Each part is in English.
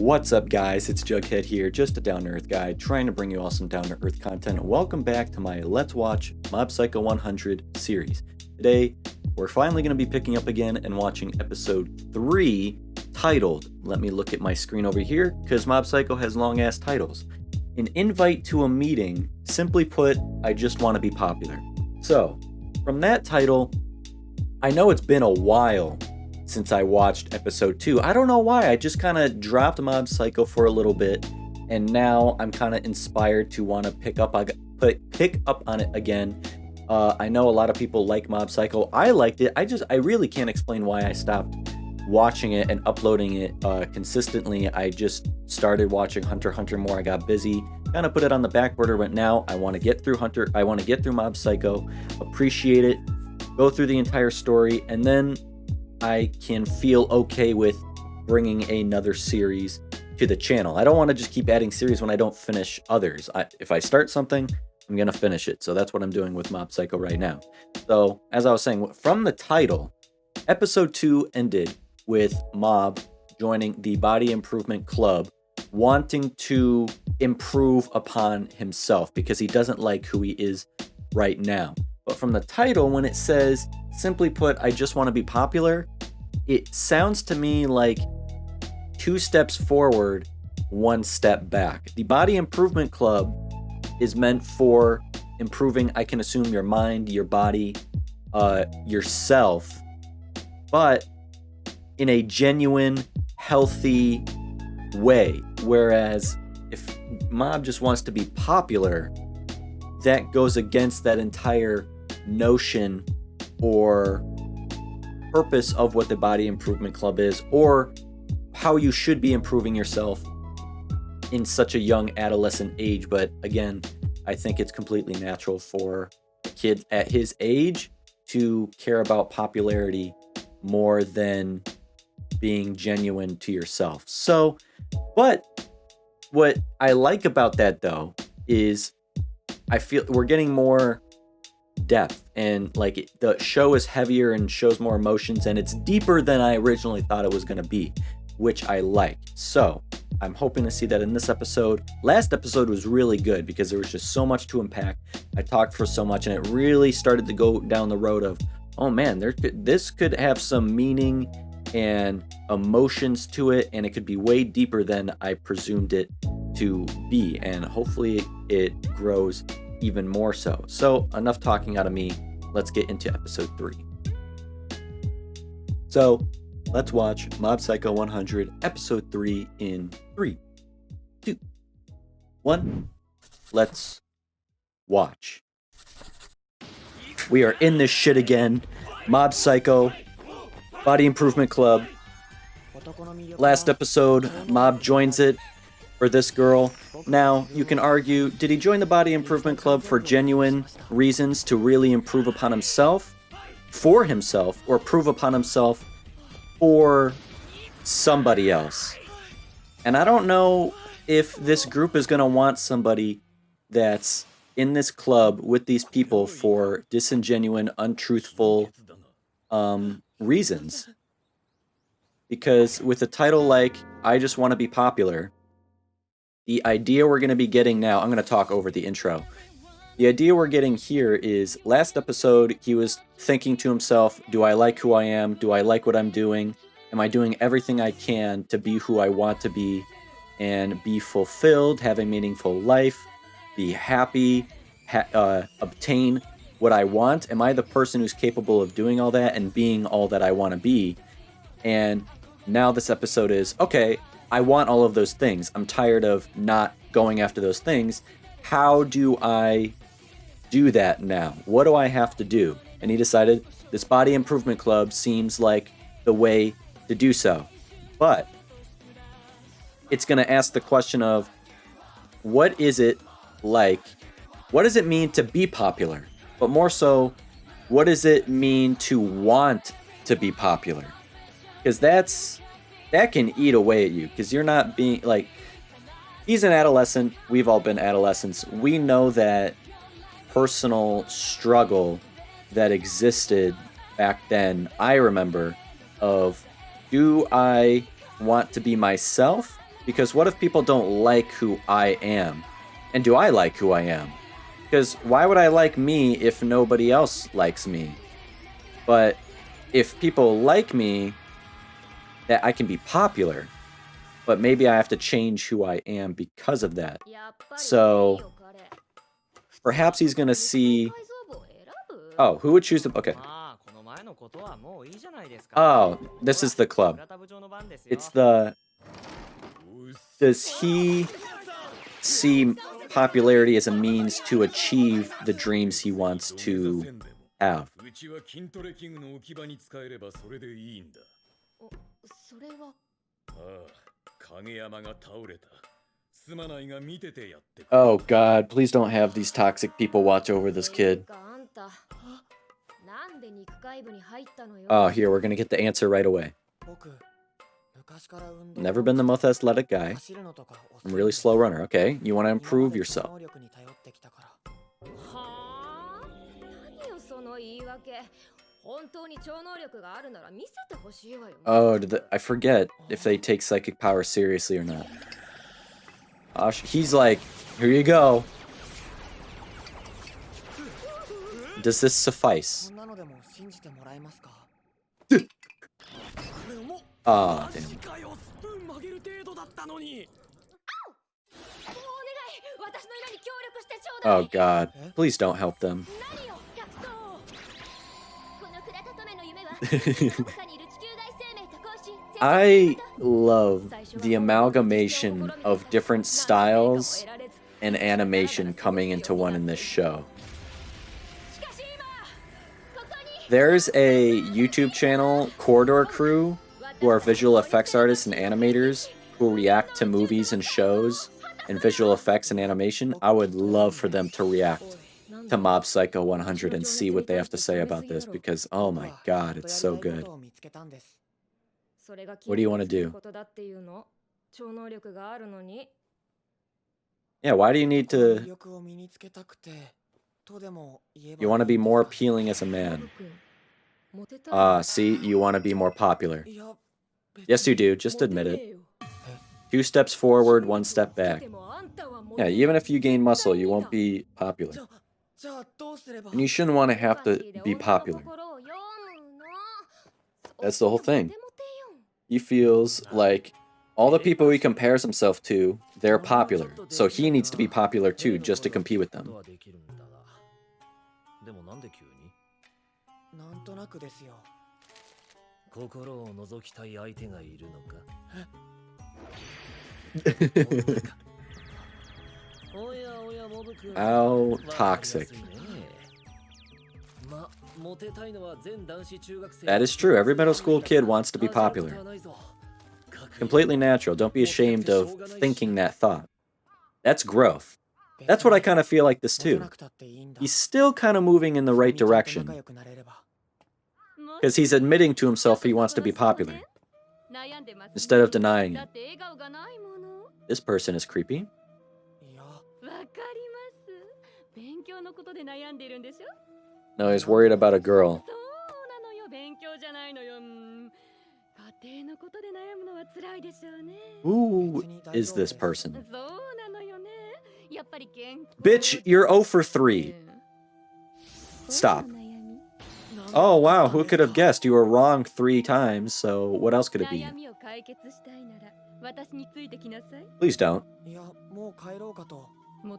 What's up, guys? It's Jughead here, just a down-to-earth guy, trying to bring you all some down-to-earth content. Welcome back to my Let's Watch Mob Psycho 100 series. Today, we're finally going to be picking up again and watching episode 3, titled, let me look at my screen over here, because Mob Psycho has long-ass titles. An invite to a meeting, simply put, I just want to be popular. So, from that title, I know it's been a while since I watched episode 2. I don't know why, I just kind of dropped Mob Psycho for a little bit, and now I'm kind of inspired to want to pick up on it again. I know a lot of people like Mob Psycho. I liked it. I really can't explain why I stopped watching it and uploading it consistently. I just started watching Hunter x Hunter more. I got busy, kind of put it on the back burner, but now I want to get through Hunter. I want to get through Mob Psycho, appreciate it, go through the entire story, and then I can feel okay with bringing another series to the channel. I don't want to just keep adding series when I don't finish others. If I start something, I'm going to finish it. So that's what I'm doing with Mob Psycho right now. So as I was saying, from the title, episode 2 ended with Mob joining the Body Improvement Club, wanting to improve upon himself because he doesn't like who he is right now. But from the title, when it says, simply put, I just want to be popular, it sounds to me like 2 steps forward, 1 step back. The Body Improvement Club is meant for improving, I can assume, your mind, your body, yourself, but in a genuine, healthy way. Whereas if Mob just wants to be popular, that goes against that entire notion or purpose of what the Body Improvement Club is, or how you should be improving yourself in such a young adolescent age. But again, I think it's completely natural for a kid at his age to care about popularity more than being genuine to yourself. So, but what I like about that though is I feel we're getting more depth, and like the show is heavier and shows more emotions, and it's deeper than I originally thought it was going to be, which I like. So I'm hoping to see that in this episode. Last episode was really good because there was just so much to unpack. I talked for so much, and it really started to go down the road of, oh man, this could have some meaning and emotions to it, and it could be way deeper than I presumed it to be, and hopefully it grows even more so. So enough talking out of me. Let's get into episode 3. So let's watch Mob Psycho 100 episode 3 in 3, 2, 1. Let's watch. We are in this shit again. Mob Psycho, Body Improvement Club. Last episode, Mob joins it for this girl. Now, you can argue, did he join the Body Improvement Club for genuine reasons to really improve upon himself, for himself, or prove upon himself for somebody else? And I don't know if this group is going to want somebody that's in this club with these people for disingenuine, untruthful reasons. Because with a title like, I just want to be popular, the idea we're going to be getting now, I'm going to talk over the intro. The idea we're getting here is, last episode, he was thinking to himself, do I like who I am? Do I like what I'm doing? Am I doing everything I can to be who I want to be and be fulfilled, have a meaningful life, be happy, obtain what I want? Am I the person who's capable of doing all that and being all that I want to be? And now this episode is, okay, I want all of those things. I'm tired of not going after those things. How do I do that now? What do I have to do? And he decided this Body Improvement Club seems like the way to do so. But it's going to ask the question of, what is it like? What does it mean to be popular? But more so, what does it mean to want to be popular? Because that can eat away at you, because you're not being, like, he's an adolescent, we've all been adolescents, we know that personal struggle that existed back then. I remember of, do I want to be myself, Because what if people don't like who I am? And do I like who I am? Because why would I like me if nobody else likes me? But if people like me, that I can be popular. But maybe I have to change who I am because of that. So perhaps he's gonna see. Oh, who would choose the? Okay. Oh, this is the club. It's the. Does he see popularity as a means to achieve the dreams he wants to have? Oh god, please don't have these toxic people watch over this kid. Oh, here, we're gonna get the answer right away. Never been the most athletic guy. I'm a really slow runner. Okay, you want to improve yourself. Oh, I forget if they take psychic power seriously or not. He's like, here you go. Does this suffice? Ah, damn. Oh god, please don't help them. I love the amalgamation of different styles and animation coming into one in this show. There's a YouTube channel, Corridor Crew, who are visual effects artists and animators who react to movies and shows and visual effects and animation. I would love for them to react to Mob Psycho 100 and see what they have to say about this, because oh my god, it's so good. What do you want to do? Yeah, why do you need to... You want to be more appealing as a man. See, you want to be more popular. Yes, you do. Just admit it. 2 steps forward, 1 step back. Yeah, even if you gain muscle, you won't be popular. And you shouldn't want to have to be popular. That's the whole thing. He feels like all the people he compares himself to, they're popular. So he needs to be popular too, just to compete with them. How toxic. That is true. Every middle school kid wants to be popular. Completely natural. Don't be ashamed of thinking that thought. That's growth. That's what I kind of feel like this too. He's still kind of moving in the right direction. Because he's admitting to himself he wants to be popular, instead of denying it. This person is creepy. No, he's worried about a girl. Who is this person? Bitch, you're 0 for 3. Stop. Oh wow, who could have guessed? You were wrong 3 times, so what else could it be? Please don't.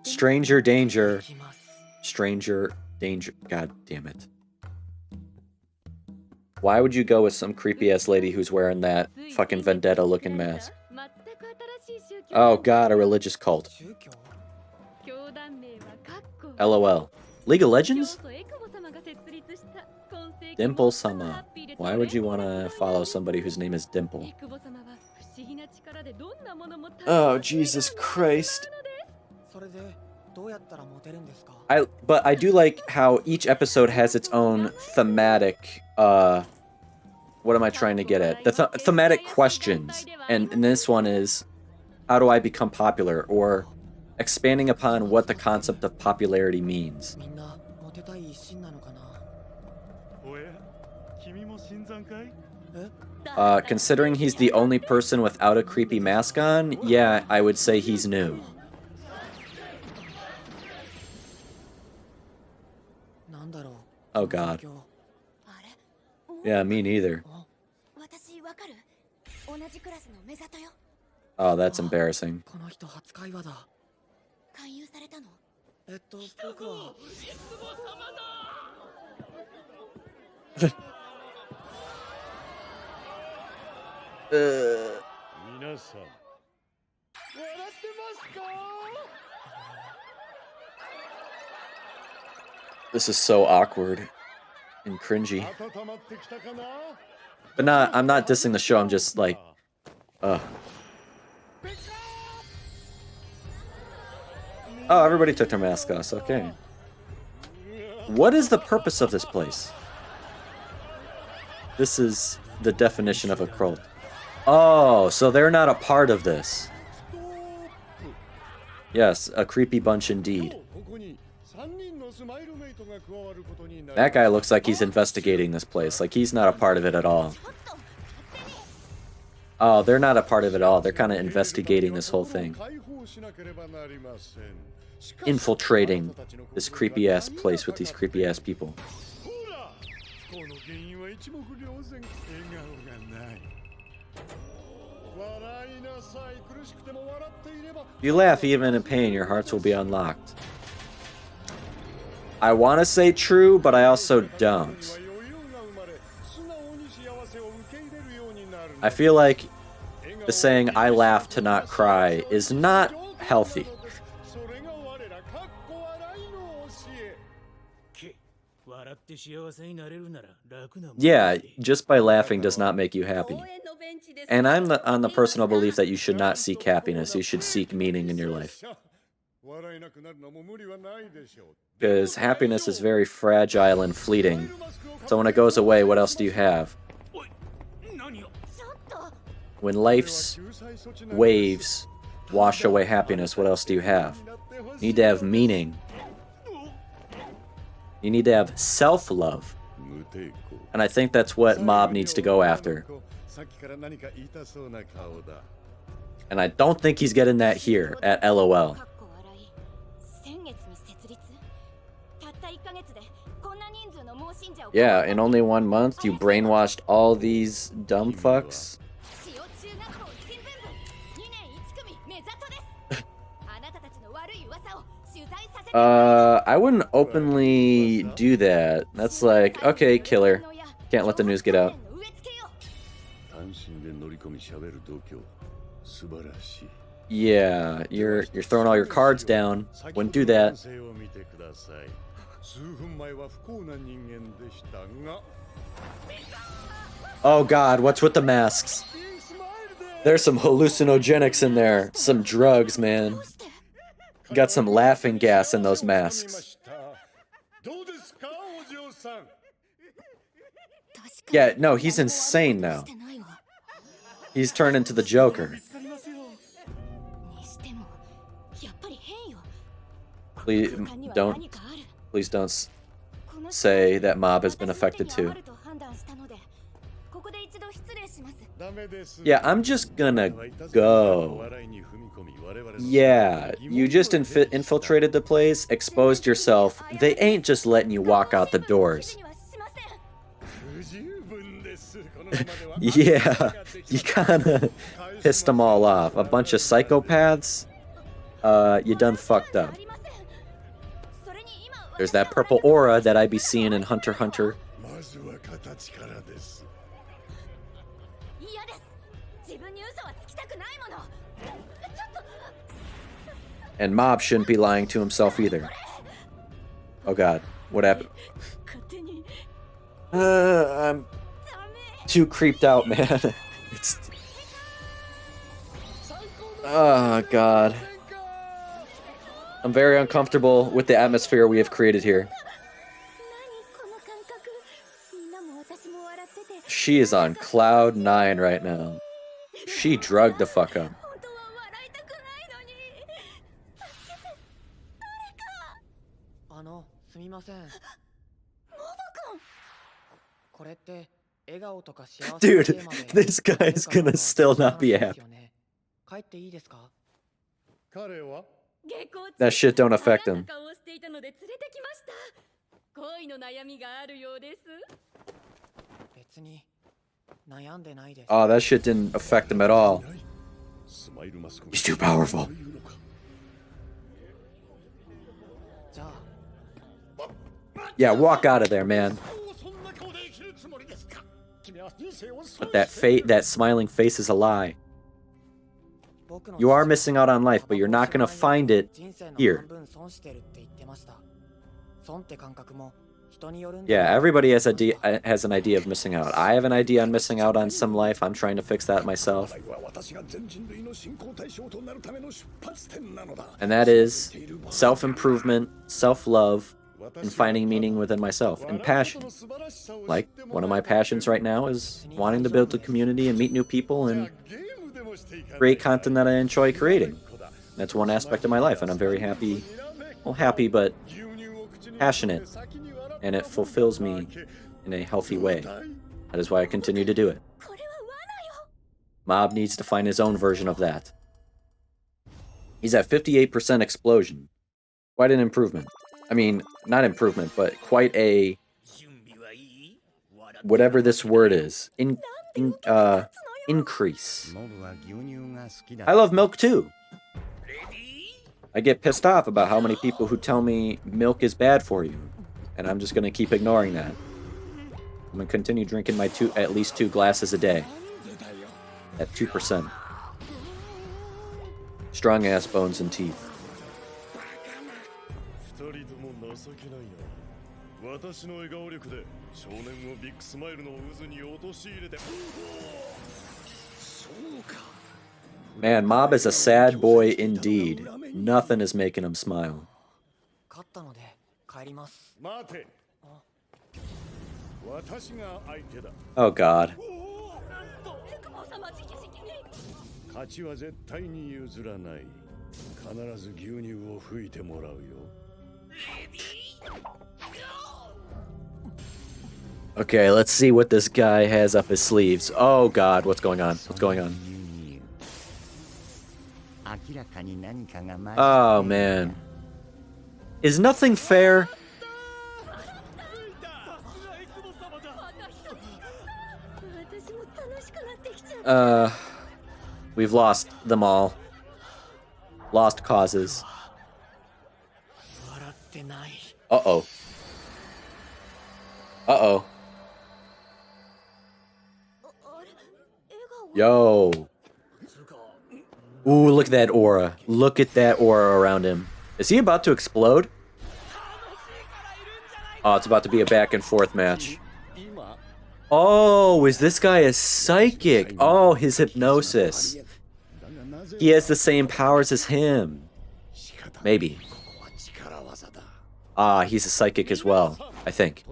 Stranger danger. Stranger danger. God damn it. Why would you go with some creepy ass lady who's wearing that fucking vendetta looking mask? Oh god, a religious cult. LOL. League of Legends? Dimple Sama. Why would you want to follow somebody whose name is Dimple? Oh, Jesus Christ. But I do like how each episode has its own thematic, what am I trying to get at? The thematic questions. And this one is, how do I become popular? Or expanding upon what the concept of popularity means. Considering he's the only person without a creepy mask on, yeah, I would say he's new. Oh god. Yeah, me neither. Oh, that's embarrassing. This is so awkward and cringy. But I'm not dissing the show, I'm just like, oh, everybody took their mask off, okay. What is the purpose of this place? This is the definition of a cult. Oh, so they're not a part of this. Yes, a creepy bunch indeed. That guy looks like he's investigating this place, like he's not a part of it at all. Oh, they're not a part of it at all. They're kind of investigating this whole thing. Infiltrating this creepy-ass place with these creepy-ass people. If you laugh even in pain, your hearts will be unlocked. I want to say true, but I also don't. I feel like the saying, I laugh to not cry, is not healthy. Yeah, just by laughing does not make you happy. And I'm on the personal belief that you should not seek happiness, you should seek meaning in your life. Because happiness is very fragile and fleeting. So when it goes away, what else do you have? When life's waves wash away happiness, what else do you have? You need to have meaning. You need to have self-love. And I think that's what Mob needs to go after. And I don't think he's getting that here at LOL. Yeah, in only 1 month, you brainwashed all these dumb fucks. I wouldn't openly do that. That's like, okay, killer. Can't let the news get out. Yeah, you're throwing all your cards down. Wouldn't do that. Oh god, what's with the masks? There's some hallucinogenics in there. Some drugs, man. Got some laughing gas in those masks. Yeah, no, he's insane now. He's turned into the Joker. Please don't say that Mob has been affected too. Yeah, I'm just gonna go. Yeah, you just infiltrated the place, exposed yourself. They ain't just letting you walk out the doors. Yeah, you kinda pissed them all off. A bunch of psychopaths? You done fucked up. There's that purple aura that I be seeing in Hunter x Hunter. And Mob shouldn't be lying to himself either. Oh god, what happened? I'm too creeped out, man. It's... Oh god. I'm very uncomfortable with the atmosphere we have created here. She is on cloud 9 right now. She drugged the fuck up. Dude, this guy's gonna still not be happy. That shit don't affect him. Oh, that shit didn't affect him at all. He's too powerful. Yeah, walk out of there, man. But that smiling face is a lie. You are missing out on life, but you're not gonna find it here. Yeah, everybody has an idea of missing out. I have an idea on missing out on some life. I'm trying to fix that myself. And that is self-improvement, self-love, and finding meaning within myself, and passion. Like, one of my passions right now is wanting to build a community and meet new people and create content that I enjoy creating. That's one aspect of my life, and I'm very happy. Well, happy, but passionate. And it fulfills me in a healthy way. That is why I continue to do it. Mob needs to find his own version of that. He's at 58% explosion. Quite an improvement. I mean, not improvement, but quite a... whatever this word is. Increase. I love milk too. I get pissed off about how many people who tell me milk is bad for you. And I'm just going to keep ignoring that. I'm going to continue drinking my at least 2 glasses a day. At 2%. Strong ass bones and teeth. Man, Mob is a sad boy indeed. Nothing is making him smile. Oh God. Okay, let's see what this guy has up his sleeves. Oh God, what's going on? What's going on? Oh man. Is nothing fair? We've lost them all. Lost causes. Uh-oh. Uh-oh. Yo. Ooh, look at that aura. Look at that aura around him. Is he about to explode? Oh, it's about to be a back and forth match. Oh, is this guy a psychic? Oh, his hypnosis. He has the same powers as him. Maybe. Ah, he's a psychic as well, I think.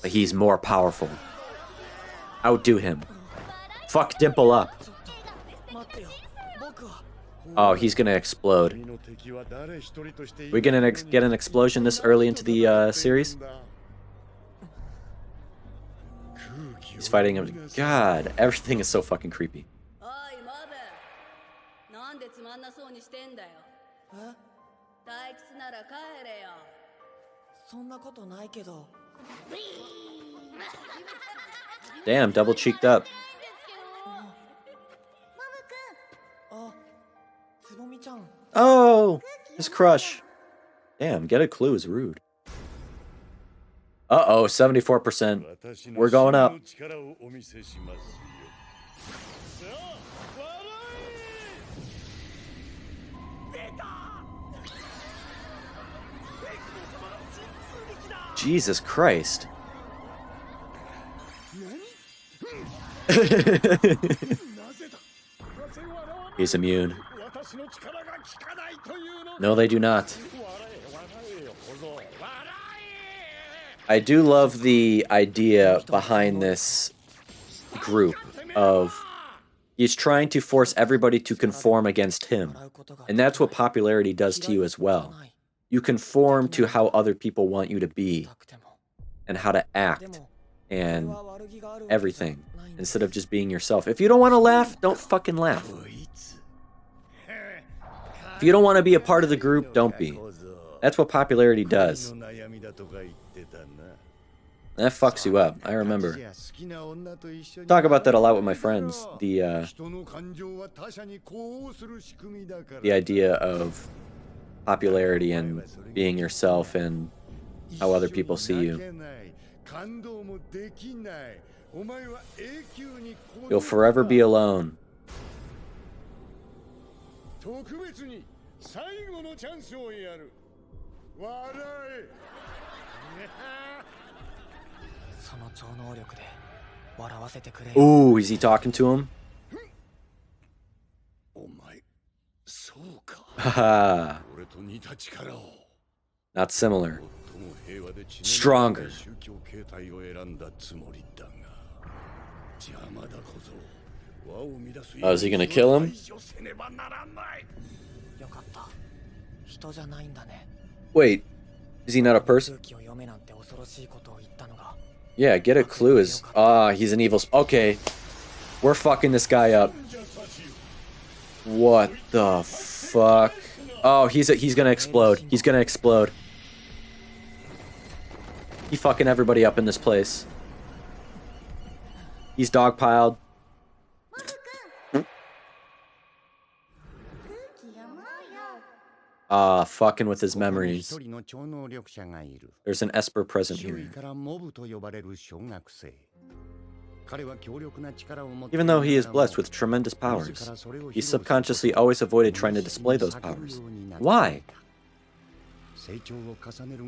But he's more powerful. Outdo him. Fuck Dimple up. Oh, he's gonna explode. We're gonna get an explosion this early into the series? He's fighting him. God, everything is so fucking creepy. Damn, double cheeked up. Oh, his crush. Damn, get a clue is rude. Uh-oh, 74%. We're going up. Jesus Christ. He's immune. No, they do not. I do love the idea behind this group of he's trying to force everybody to conform against him. And that's what popularity does to you as well. you conform to how other people want you to be and how to act and everything instead of just being yourself. If you don't want to laugh, don't fucking laugh. If you don't want to be a part of the group, don't be. That's what popularity does. That fucks you up. I remember. Talk about that a lot with my friends. The idea of popularity and being yourself and how other people see you. You'll forever be alone. Ooh, is he talking to him? Haha. Not similar. Stronger. Oh, is he gonna kill him? Wait, is he not a person? Yeah, get a clue is... he's an evil... Okay. We're fucking this guy up. What the fuck? Oh, he's gonna explode. He's gonna explode. He fucking everybody up in this place. He's dogpiled. Fucking with his memories. There's an Esper present here. Even though he is blessed with tremendous powers, he subconsciously always avoided trying to display those powers. Why?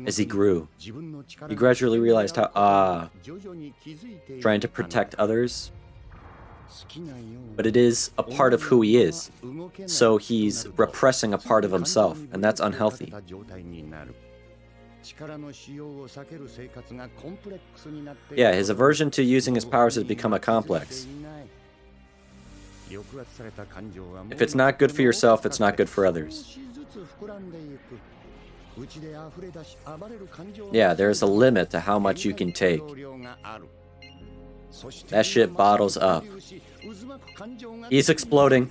As he grew, he gradually realized how, trying to protect others, but it is a part of who he is, so he's repressing a part of himself, and that's unhealthy. Yeah, his aversion to using his powers has become a complex. If it's not good for yourself, it's not good for others. Yeah, there's a limit to how much you can take. That shit bottles up. He's exploding.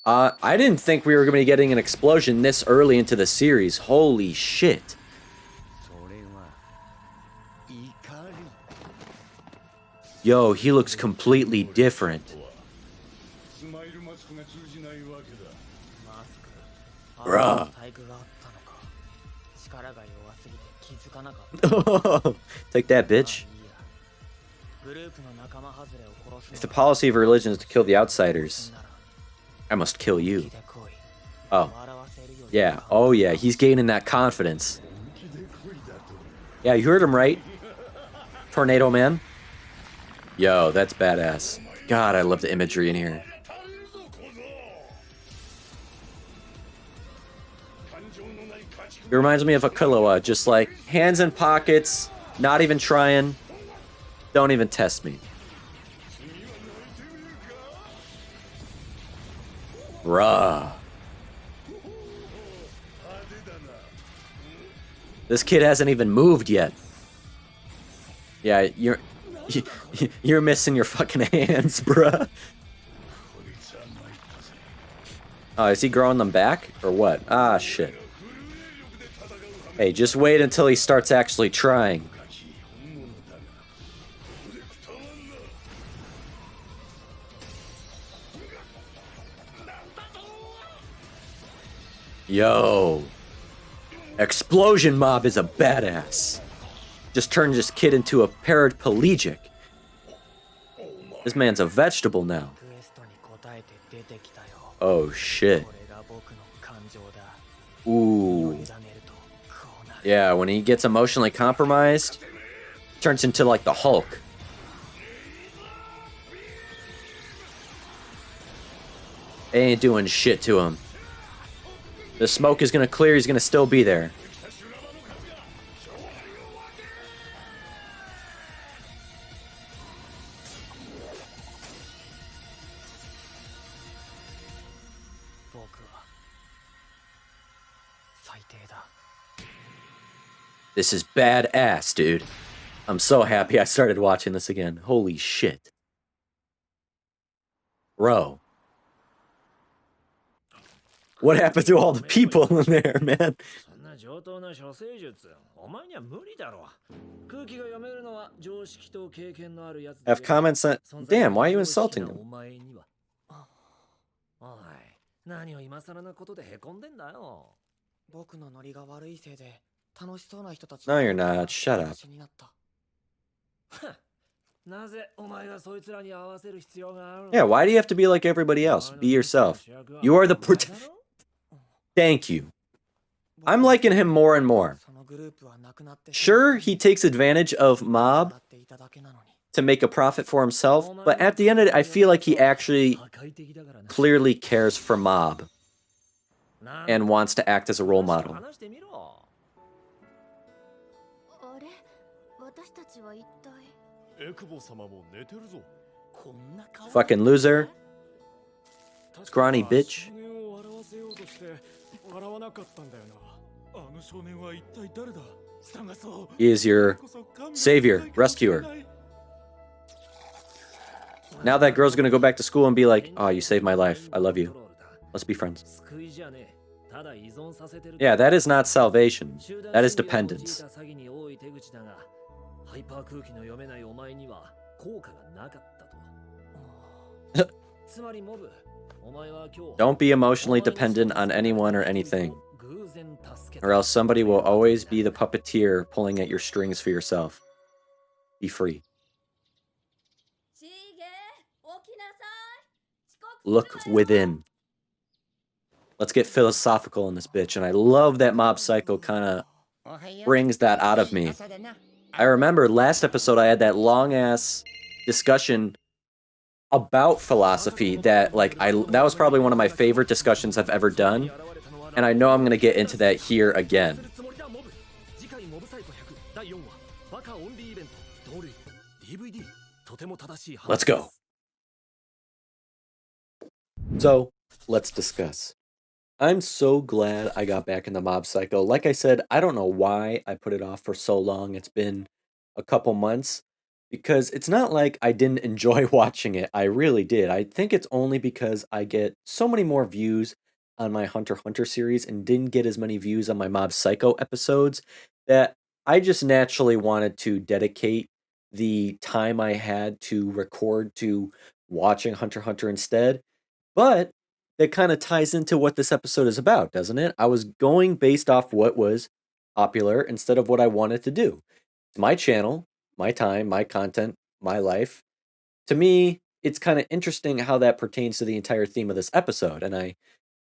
I didn't think we were going to be getting an explosion this early into the series. Holy shit. Yo, he looks completely different. Bruh. Take that, bitch. If the policy of religion is to kill the outsiders, I must kill you. Oh. Yeah. Oh, yeah. He's gaining that confidence. Yeah, you heard him right. Tornado Man. Yo, that's badass. God, I love the imagery in here. It reminds me of a Killua, just like hands in pockets, not even trying. Don't even test me. Bruh. This kid hasn't even moved yet. Yeah, you're missing your fucking hands, bruh. Oh, is he growing them back? Or what? Ah, shit. Hey, just wait until he starts actually trying. Yo. Explosion Mob is a badass. Just turned this kid into a paraplegic. This man's a vegetable now. Oh, shit. Ooh. Yeah, when he gets emotionally compromised, turns into like the Hulk. They ain't doing shit to him. The smoke is gonna clear, he's gonna still be there. This is badass, dude. I'm so happy I started watching this again. Holy shit. Bro. What happened to all the people in there, man? Have comments that. Damn, why are you insulting them? No, you're not. Shut up. Yeah, why do you have to be like everybody else? Be yourself. You are the Thank you. I'm liking him more and more. Sure, he takes advantage of Mob to make a profit for himself, but at the end of it, I feel like he actually clearly cares for Mob and wants to act as a role model. Fucking loser. Scrawny bitch. He is your savior, rescuer. Now that girl's gonna go back to school and be like, oh, you saved my life. I love you. Let's be friends. Yeah, that is not salvation. That is dependence. Don't be emotionally dependent on anyone or anything, or else somebody will always be the puppeteer pulling at your strings for yourself. Be free. Look within. Let's get philosophical in this bitch, and I love that Mob Psycho kind of brings that out of me. I remember last episode I had that long-ass discussion about philosophy that, like, that was probably one of my favorite discussions I've ever done, and I know I'm going to get into that here again. Let's go. So, let's discuss. I'm so glad I got back into Mob Psycho. Like I said, I don't know why I put it off for so long. It's been a couple months, because it's not like I didn't enjoy watching it. I really did. I think it's only because I get so many more views on my Hunter x Hunter series and didn't get as many views on my Mob Psycho episodes that I just naturally wanted to dedicate the time I had to record to watching Hunter x Hunter instead. But that kind of ties into what this episode is about, doesn't it? I was going based off what was popular instead of what I wanted to do. It's my channel, my time, my content, my life. To me, it's kind of interesting how that pertains to the entire theme of this episode. And I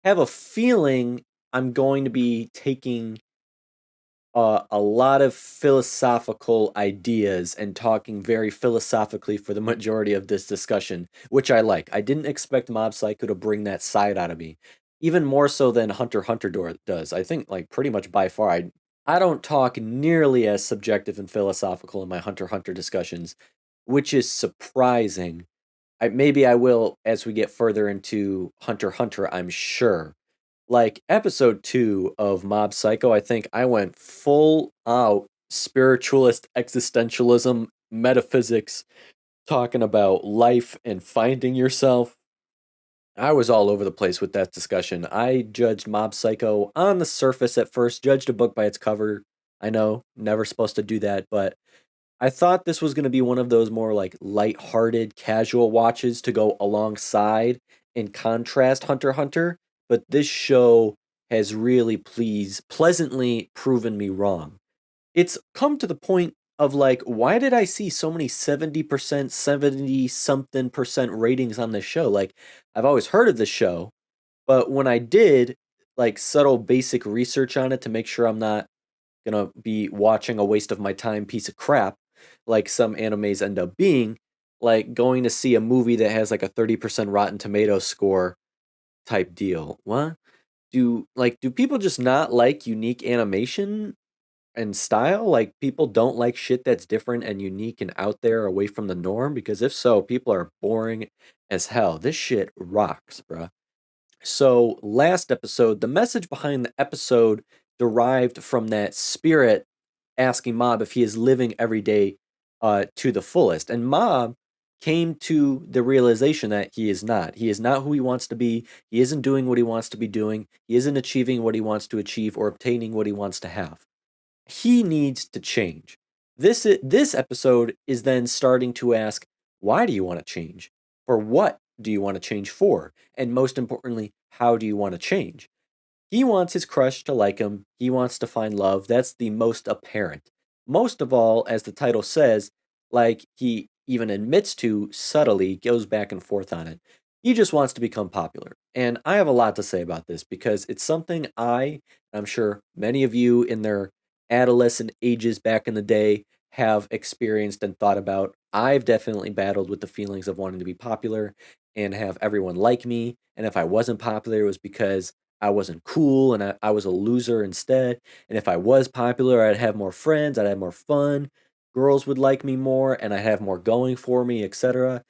have a feeling I'm going to be taking a lot of philosophical ideas and talking very philosophically for the majority of this discussion, which I like. I didn't expect Mob Psycho to bring that side out of me, even more so than Hunter x Hunter does. I think, like, pretty much by far, I don't talk nearly as subjective and philosophical in my Hunter x Hunter discussions, which is surprising. Maybe I will as we get further into Hunter x Hunter, I'm sure. Like episode 2 of Mob Psycho, I think I went full out spiritualist existentialism, metaphysics, talking about life and finding yourself. I was all over the place with that discussion. I judged Mob Psycho on the surface at first, judged a book by its cover. I know, never supposed to do that, but I thought this was going to be one of those more like light-hearted, casual watches to go alongside and contrast Hunter x Hunter, but this show has really pleasantly proven me wrong. It's come to the point of like, why did I see so many 70%, 70 something percent ratings on this show? Like, I've always heard of the show, but when I did like subtle basic research on it to make sure I'm not gonna be watching a waste of my time piece of crap like some animes end up being, like going to see a movie that has like a 30% Rotten Tomatoes score type deal. What? Do people just not like unique animation and style? Like people don't like shit that's different and unique and out there away from the norm? Because if so, people are boring as hell. This shit rocks, bruh. So, last episode, the message behind the episode derived from that spirit asking Mob if he is living every day to the fullest. And Mob came to the realization that he is not. He is not who he wants to be. He isn't doing what he wants to be doing. He isn't achieving what he wants to achieve or obtaining what he wants to have. He needs to change. This episode is then starting to ask, why do you want to change? For what do you want to change for? And most importantly, how do you want to change? He wants his crush to like him. He wants to find love. That's the most apparent. Most of all, as the title says, like he even admits to subtly, goes back and forth on it. He just wants to become popular. And I have a lot to say about this because it's something I'm sure many of you in their adolescent ages back in the day have experienced and thought about. I've definitely battled with the feelings of wanting to be popular and have everyone like me. And if I wasn't popular, it was because I wasn't cool and I was a loser instead. And if I was popular, I'd have more friends, I'd have more fun, girls would like me more, and I'd have more going for me, etc.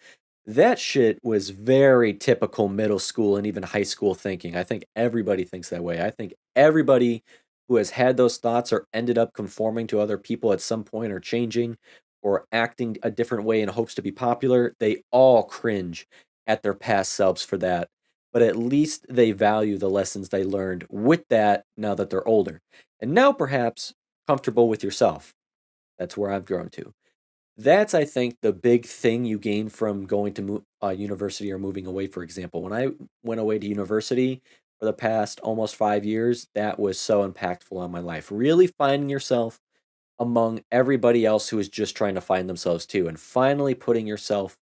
That shit was very typical middle school and even high school thinking. I think everybody thinks that way. I think everybody who has had those thoughts or ended up conforming to other people at some point or changing or acting a different way in hopes to be popular, they all cringe at their past selves for that. But at least they value the lessons they learned with that now that they're older. And now perhaps comfortable with yourself. That's where I've grown to. That's, I think, the big thing you gain from going to university or moving away, for example. When I went away to university for the past almost 5 years, that was so impactful on my life. Really finding yourself among everybody else who is just trying to find themselves too, and finally putting yourself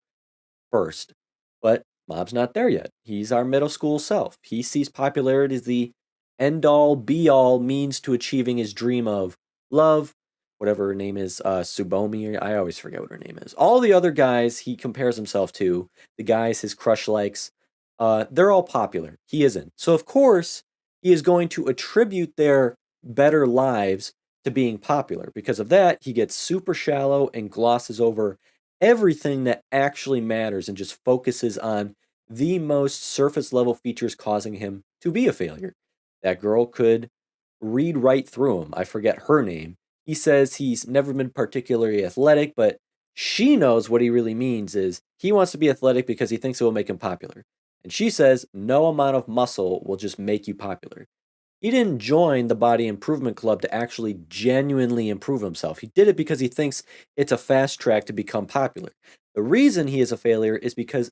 first. But Mob's not there yet. He's our middle school self. He sees popularity as the end all be all means to achieving his dream of love, whatever her name is, Tsubomi. I always forget what her name is. All the other guys he compares himself to, the guys his crush likes, they're all popular. He isn't. So, of course, he is going to attribute their better lives to being popular. Because of that, he gets super shallow and glosses over everything that actually matters and just focuses on the most surface level features causing him to be a failure. That girl could read right through him. I forget her name. He says he's never been particularly athletic, but she knows what he really means is he wants to be athletic because he thinks it will make him popular. And she says no amount of muscle will just make you popular. He didn't join the body improvement club to actually genuinely improve himself. He did it because he thinks it's a fast track to become popular. The reason he is a failure is because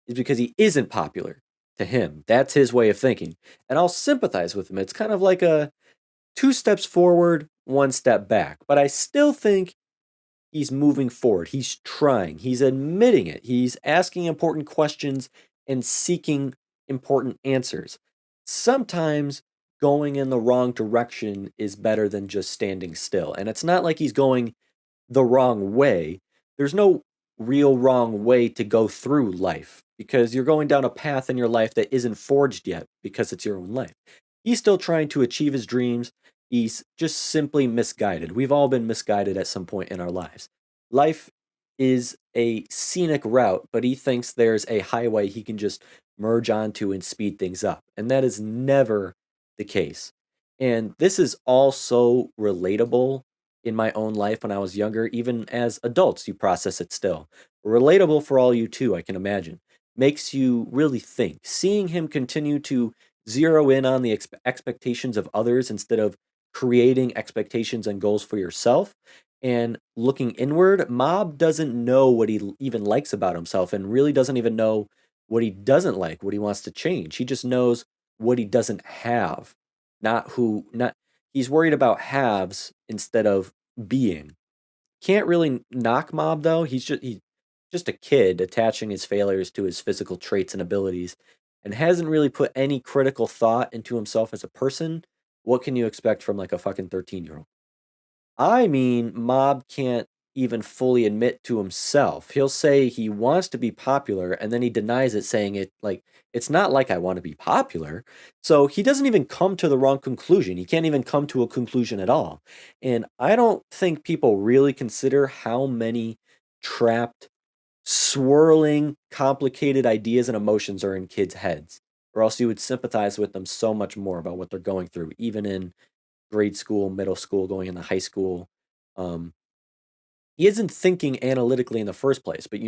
he isn't popular to him. That's his way of thinking. And I'll sympathize with him. It's kind of like a two steps forward, one step back. But I still think he's moving forward. He's trying. He's admitting it. He's asking important questions and seeking important answers. Sometimes going in the wrong direction is better than just standing still. And it's not like he's going the wrong way. There's no real wrong way to go through life because you're going down a path in your life that isn't forged yet because it's your own life. He's still trying to achieve his dreams. He's just simply misguided. We've all been misguided at some point in our lives. Life is a scenic route, but he thinks there's a highway he can just merge onto and speed things up. And that is never the case. And this is all so relatable in my own life when I was younger. Even as adults, you process it still. Relatable for all you too, I can imagine. Makes you really think. Seeing him continue to zero in on the expectations of others instead of creating expectations and goals for yourself and looking inward, Mob doesn't know what he even likes about himself and really doesn't even know what he doesn't like, what he wants to change. He just knows what he doesn't have, not he's worried about haves instead of being. Can't really knock Mob though. He's just a kid attaching his failures to his physical traits and abilities and hasn't really put any critical thought into himself as a person. What can you expect from like a fucking 13-year-old? I mean, Mob can't even fully admit to himself. He'll say he wants to be popular and then he denies it, saying it like, it's not like I want to be popular. So he doesn't even come to the wrong conclusion. He can't even come to a conclusion at all. And I don't think people really consider how many trapped, swirling, complicated ideas and emotions are in kids' heads, or else you would sympathize with them so much more about what they're going through, even in grade school, middle school, going into high school. Um, he isn't thinking analytically in the first place, but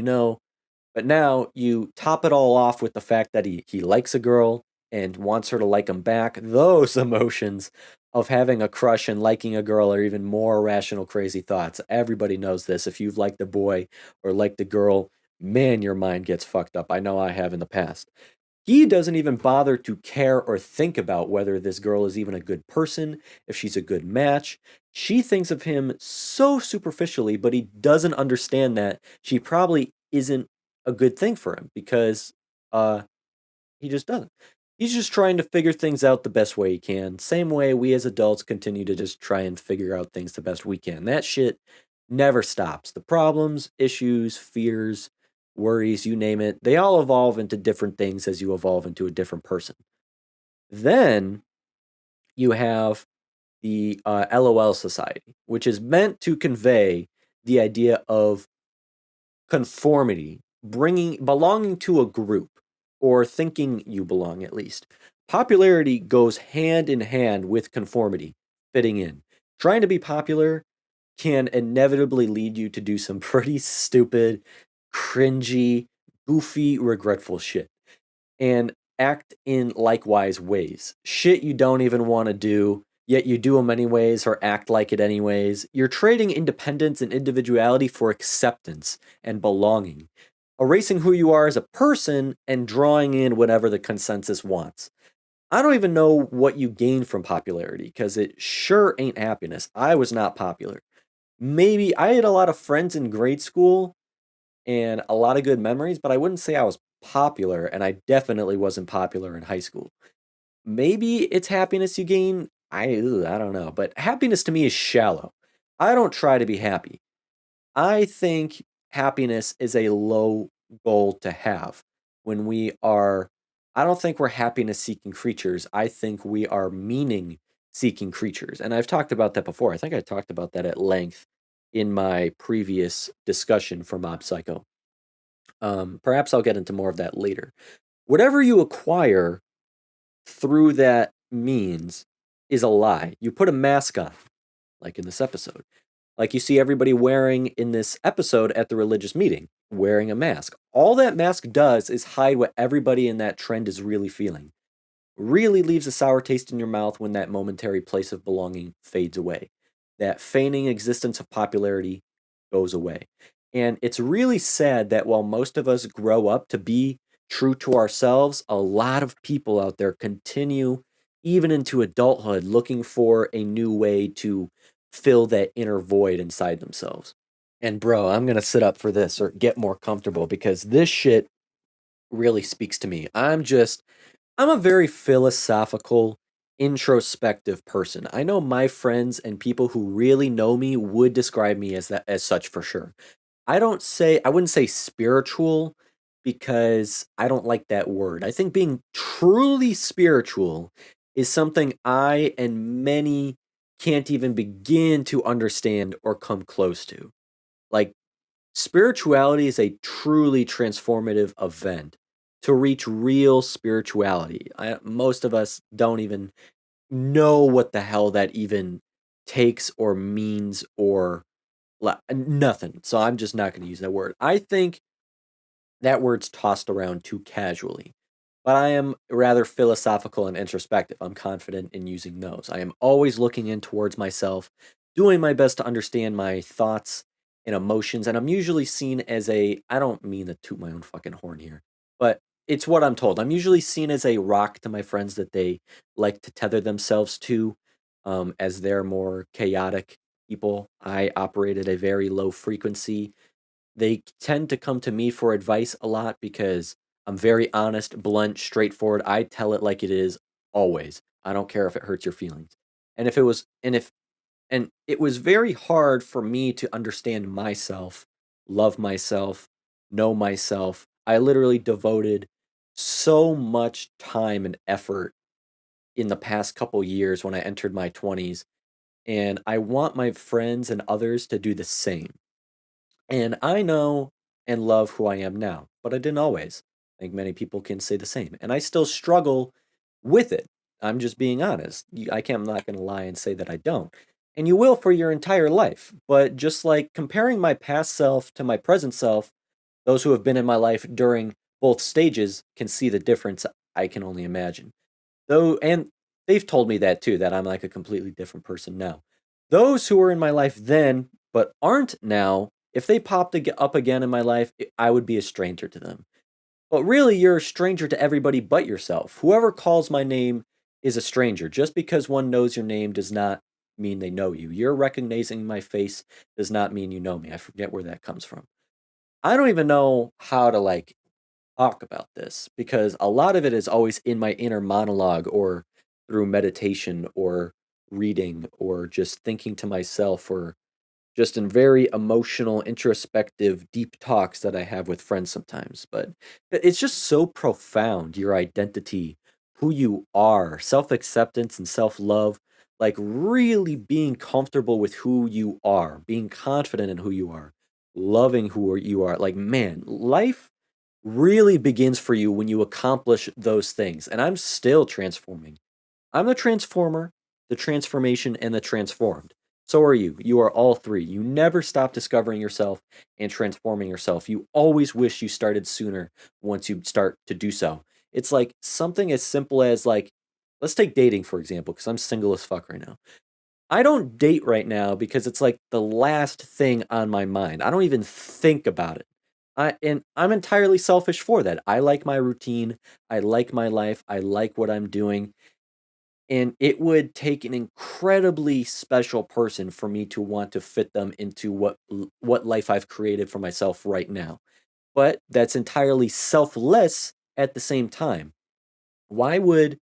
now you top it all off with the fact that he likes a girl and wants her to like him back. Those emotions of having a crush and liking a girl are even more irrational, crazy thoughts. Everybody knows this. If you've liked a boy or liked a girl, man, your mind gets fucked up. I know I have in the past. He doesn't even bother to care or think about whether this girl is even a good person, if she's a good match. She thinks of him so superficially, but he doesn't understand that she probably isn't a good thing for him because uh he just doesn't. He's just trying to figure things out the best way he can. Same way we as adults continue to just try and figure out things the best we can. That shit never stops. The problems, issues, fears, worries, you name it, they all evolve into different things as you evolve into a different person. Then you have the LOL Society, which is meant to convey the idea of conformity, belonging to a group, or thinking you belong at least. Popularity goes hand in hand with conformity, fitting in. Trying to be popular can inevitably lead you to do some pretty stupid, cringy, goofy, regretful shit and act in likewise ways. Shit you don't even want to do, yet you do them anyways or act like it anyways. You're trading independence and individuality for acceptance and belonging, erasing who you are as a person and drawing in whatever the consensus wants. I don't even know what you gain from popularity because it sure ain't happiness. I was not popular. Maybe I had a lot of friends in grade school and a lot of good memories, but I wouldn't say I was popular, and I definitely wasn't popular in high school. Maybe it's happiness you gain. I don't know, but happiness to me is shallow. I don't try to be happy. I think happiness is a low goal to have when we are. I don't think we're happiness seeking creatures. I think we are meaning seeking creatures. And I've talked about that before. I think I talked about that at length in my previous discussion for Mob Psycho. Perhaps I'll get into more of that later. Whatever you acquire through that means is a lie. You put a mask on, like in this episode. Like you see everybody wearing in this episode at the religious meeting, wearing a mask. All that mask does is hide what everybody in that trend is really feeling. Really leaves a sour taste in your mouth when that momentary place of belonging fades away. That feigning existence of popularity goes away. And it's really sad that while most of us grow up to be true to ourselves, a lot of people out there continue, even into adulthood, looking for a new way to fill that inner void inside themselves. And bro, I'm going to sit up for this or get more comfortable because this shit really speaks to me. I'm a very philosophical, introspective person. I know my friends and people who really know me would describe me as such for sure. I wouldn't say spiritual because I don't like that word. I think being truly spiritual is something I and many can't even begin to understand or come close to. Like spirituality is a truly transformative event. To reach real spirituality, most of us don't even know what the hell that even takes or means or nothing. So I'm just not going to use that word. I think that word's tossed around too casually. But I am rather philosophical and introspective. I'm confident in using those. I am always looking in towards myself, doing my best to understand my thoughts and emotions. And I'm usually seen as I don't mean to toot my own fucking horn here, but it's what I'm told. I'm usually seen as a rock to my friends that they like to tether themselves to as they're more chaotic people. I operate at a very low frequency. They tend to come to me for advice a lot because I'm very honest, blunt, straightforward. I tell it like it is always. I don't care if it hurts your feelings. And if it was and if and it was very hard for me to understand myself, love myself, know myself. I literally devoted so much time and effort in the past couple years when I entered my 20s, and I want my friends and others to do the same. And I know and love who I am now, but I didn't always. I think many people can say the same. And I still struggle with it. I'm just being honest. I'm not going to lie and say that I don't. And you will for your entire life. But just like comparing my past self to my present self, those who have been in my life during both stages can see the difference. I can only imagine. Though, and they've told me that too, that I'm like a completely different person now. Those who were in my life then, but aren't now, if they up again in my life, I would be a stranger to them. But really, you're a stranger to everybody but yourself. Whoever calls my name is a stranger. Just because one knows your name does not mean they know you. You're recognizing my face does not mean you know me. I forget where that comes from. I don't even know how to like talk about this because a lot of it is always in my inner monologue or through meditation or reading or just thinking to myself or just in very emotional, introspective, deep talks that I have with friends sometimes. But it's just so profound, your identity, who you are, self acceptance and self love, like really being comfortable with who you are, being confident in who you are, loving who you are. Like, man, life really begins for you when you accomplish those things. And I'm still transforming. I'm the transformer, the transformation, and the transformed. So are you. You are all three. You never stop discovering yourself and transforming yourself. You always wish you started sooner once you start to do so. It's like something as simple as like, let's take dating for example, because I'm single as fuck right now. I don't date right now because it's like the last thing on my mind. I don't even think about it. I'm entirely selfish for that. I like my routine. I like my life. I like what I'm doing. And it would take an incredibly special person for me to want to fit them into what life I've created for myself right now. But that's entirely selfless at the same time. Why would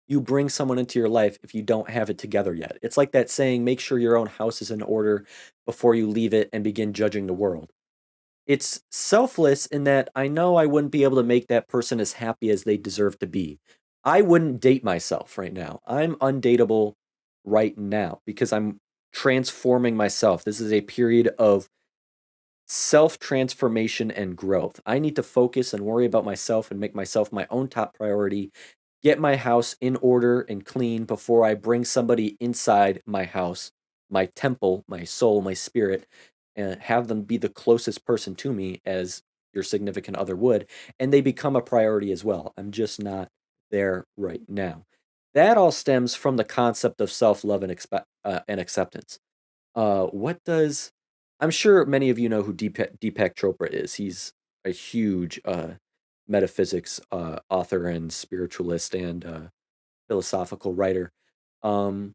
you bring someone into your life if you don't have it together yet? It's like that saying, make sure your own house is in order before you leave it and begin judging the world. It's selfless in that I know I wouldn't be able to make that person as happy as they deserve to be. I wouldn't date myself right now. I'm undateable right now because I'm transforming myself. This is a period of self transformation and growth. I need to focus and worry about myself and make myself my own top priority, get my house in order and clean before I bring somebody inside my house, my temple, my soul, my spirit, and have them be the closest person to me as your significant other would. And they become a priority as well. I'm just not there right now. That all stems from the concept of self love and, and acceptance. What does I'm sure many of you know who Deepak Chopra is. He's a huge metaphysics author and spiritualist and philosophical writer. Um,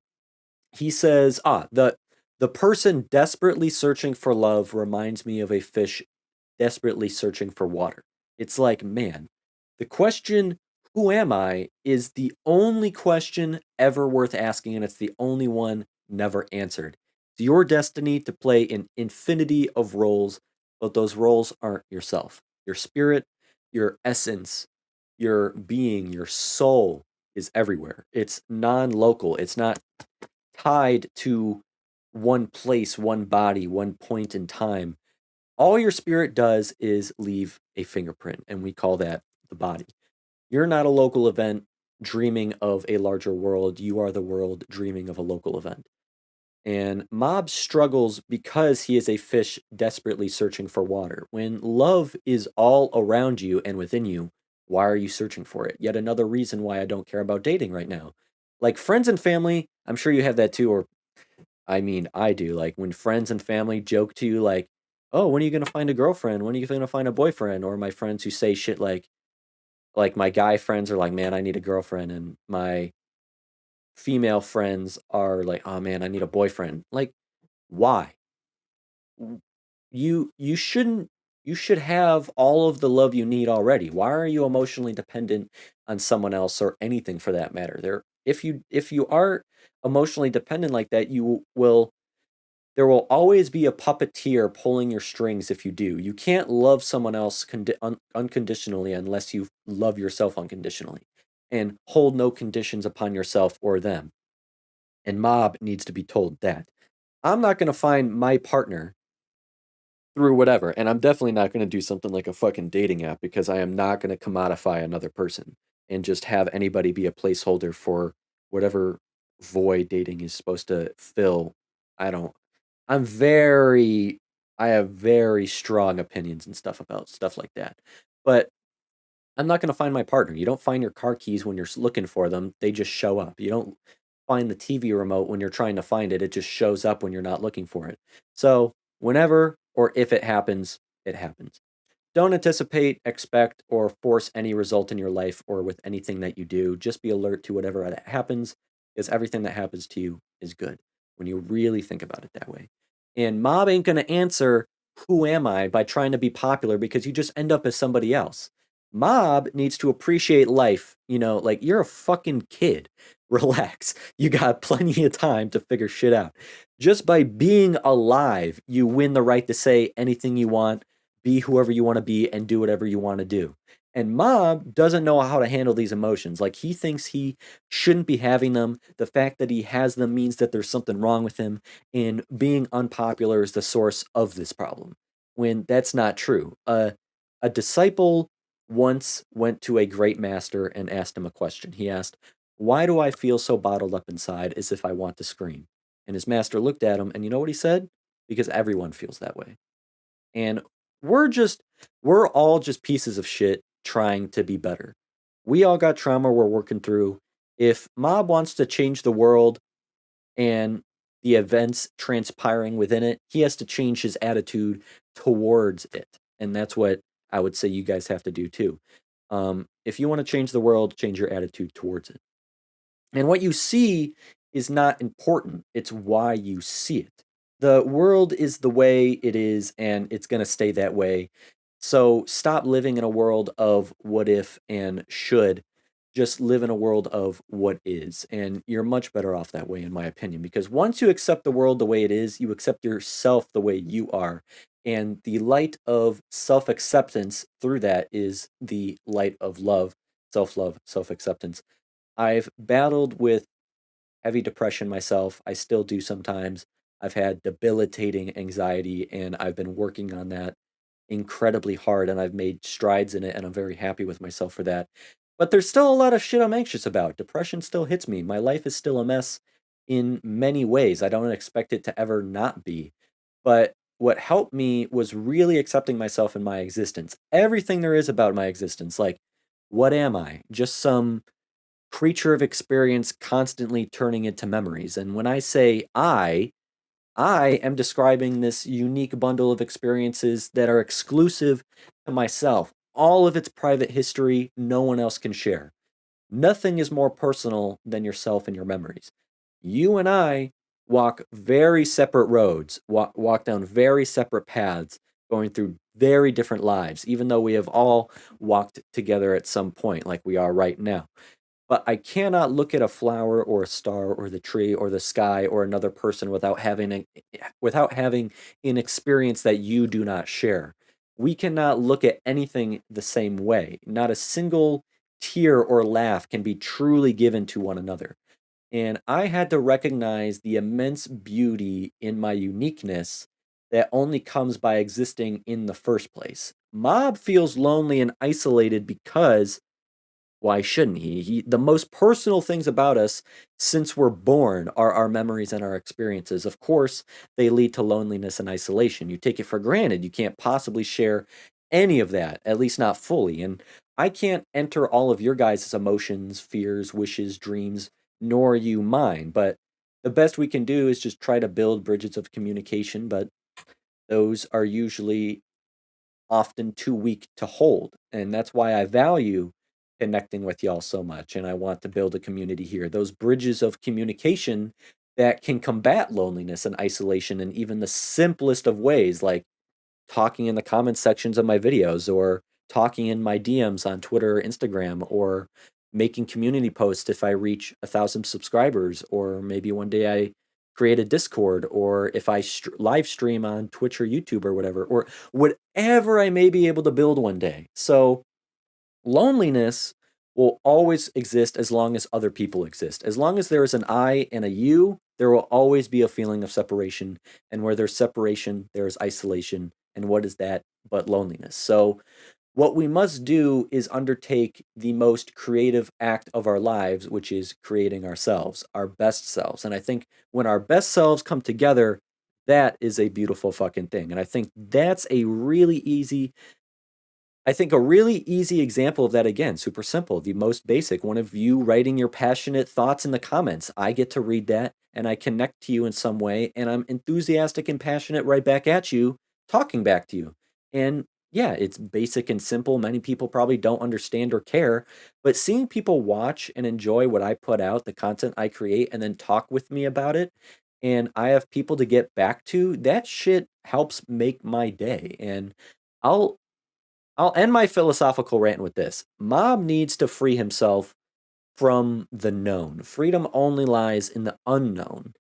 he says, the person desperately searching for love reminds me of a fish desperately searching for water. It's like, man, the question, who am I, is the only question ever worth asking, and it's the only one never answered. It's your destiny to play an infinity of roles, but those roles aren't yourself. Your spirit, your essence, your being, your soul is everywhere. It's non local, it's not tied to one place, one body, one point in time. All your spirit does is leave a fingerprint, and we call that the body. You're not a local event dreaming of a larger world. You are the world dreaming of a local event. And Mob struggles because he is a fish desperately searching for water. When love is all around you and within you, why are you searching for it? Yet another reason why I don't care about dating right now. Like friends and family, I'm sure you have that too, or I mean, I do. Like when friends and family joke to you, like, "Oh, when are you gonna find a girlfriend? When are you gonna find a boyfriend?" Or my friends who say shit like my guy friends are like, "Man, I need a girlfriend," and my female friends are like, "Oh man, I need a boyfriend." Like, why? W- you shouldn't. You should have all of the love you need already. Why are you emotionally dependent on someone else or anything for that matter? If you are emotionally dependent like that, you will there will always be a puppeteer pulling your strings if you do. You can't love someone else unconditionally unless you love yourself unconditionally and hold no conditions upon yourself or them. And Mob needs to be told that. I'm not going to find my partner through whatever. And I'm definitely not going to do something like a fucking dating app because I am not going to commodify another person and just have anybody be a placeholder for whatever void dating is supposed to fill. I don't. I'm very. I have very strong opinions and stuff about stuff like that. But I'm not going to find my partner. You don't find your car keys when you're looking for them. They just show up. You don't find the TV remote when you're trying to find it. It just shows up when you're not looking for it. So, whenever or if it happens, it happens. Don't anticipate, expect, or force any result in your life or with anything that you do. Just be alert to whatever happens, because everything that happens to you is good when you really think about it that way. And mob ain't going to answer, who am I, by trying to be popular because you just end up as somebody else. Mob needs to appreciate life. Like you're a fucking kid. Relax. You got plenty of time to figure shit out. Just by being alive, you win the right to say anything you want, be whoever you want to be, and do whatever you want to do. And Mob doesn't know how to handle these emotions. Like he thinks he shouldn't be having them. The fact that he has them means that there's something wrong with him. And being unpopular is the source of this problem. When that's not true. A disciple once went to a great master and asked him a question. He asked, "Why do I feel so bottled up inside as if I want to scream?" And his master looked at him, and you know what he said? Because everyone feels that way. And we're just we're all just pieces of shit trying to be better. We all got trauma we're working through. If Mob wants to change the world and the events transpiring within it, he has to change his attitude towards it. And that's what I would say you guys have to do too. If you want to change the world, change your attitude towards it. And what you see is not important, it's why you see it. The world is the way it is, and it's going to stay that way. So stop living in a world of what if and should. Just live in a world of what is. And you're much better off that way, in my opinion, because once you accept the world the way it is, you accept yourself the way you are. And the light of self acceptance through that is the light of love, self acceptance. I've battled with heavy depression myself. I still do sometimes. I've had debilitating anxiety, and I've been working on that incredibly hard, and I've made strides in it, and I'm very happy with myself for that. But there's still a lot of shit I'm anxious about. Depression still hits me. My life is still a mess in many ways. I don't expect it to ever not be. But what helped me was really accepting myself and my existence. Everything there is about my existence. Like, what am I? Just some creature of experience constantly turning into memories. And when I say I am describing this unique bundle of experiences that are exclusive to myself. All of its private history, no one else can share. Nothing is more personal than yourself and your memories. You and I walk very separate roads, walk down very separate paths, going through very different lives, even though we have all walked together at some point, like we are right now. But I cannot look at a flower or a star or the tree or the sky or another person without having an experience that you do not share. We cannot look at anything the same way. Not a single tear or laugh can be truly given to one another. And I had to recognize the immense beauty in my uniqueness that only comes by existing in the first place. Mob feels lonely and isolated because why shouldn't he? The most personal things about us since we're born are our memories and our experiences. Of course, they lead to loneliness and isolation. You take it for granted. You can't possibly share any of that, at least not fully. And I can't enter all of your guys' emotions, fears, wishes, dreams, nor you mine. But the best we can do is just try to build bridges of communication, but those are usually often too weak to hold. And that's why I value connecting with y'all so much. And I want to build a community here. Those bridges of communication that can combat loneliness and isolation in even the simplest of ways, like talking in the comment sections of my videos or talking in my DMs on Twitter or Instagram or making community posts if I reach 1,000 subscribers or maybe one day I create a Discord or if I live stream on Twitch or YouTube or whatever I may be able to build one day. So loneliness will always exist as long as other people exist. As long as there is an I and a you, there will always be a feeling of separation. And where there's separation, there is isolation. And what is that but loneliness? So what we must do is undertake the most creative act of our lives, which is creating ourselves, our best selves. And I think when our best selves come together, that is a beautiful fucking thing. And I think that's a really easy I think a really easy example of that, again, super simple, the most basic one of you writing your passionate thoughts in the comments. I get to read that and I connect to you in some way, and I'm enthusiastic and passionate right back at you, talking back to you. And yeah, it's basic and simple. Many people probably don't understand or care, but seeing people watch and enjoy what I put out, the content I create, and then talk with me about it, and I have people to get back to, that shit helps make my day. And I'll I'll end my philosophical rant with this. Mob needs to free himself from the known. Freedom only lies in the unknown.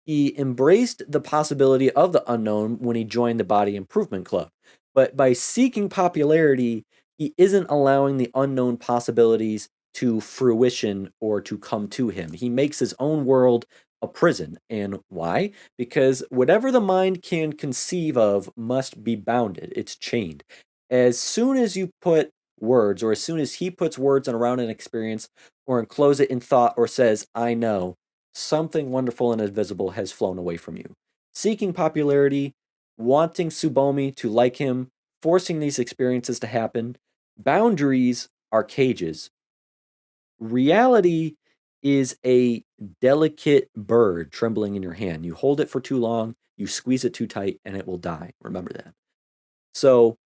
He embraced the possibility of the unknown when he joined the Body Improvement Club. But by seeking popularity, he isn't allowing the unknown possibilities to fruition or to come to him. He makes his own world a prison. And why? Because whatever the mind can conceive of must be bounded, it's chained. As soon as you put words, or as soon as he puts words around an experience, or enclose it in thought, or says, I know, something wonderful and invisible has flown away from you. Seeking popularity, wanting Tsubomi to like him, forcing these experiences to happen. Boundaries are cages. Reality is a delicate bird trembling in your hand. You hold it for too long, you squeeze it too tight, and it will die. Remember that. So,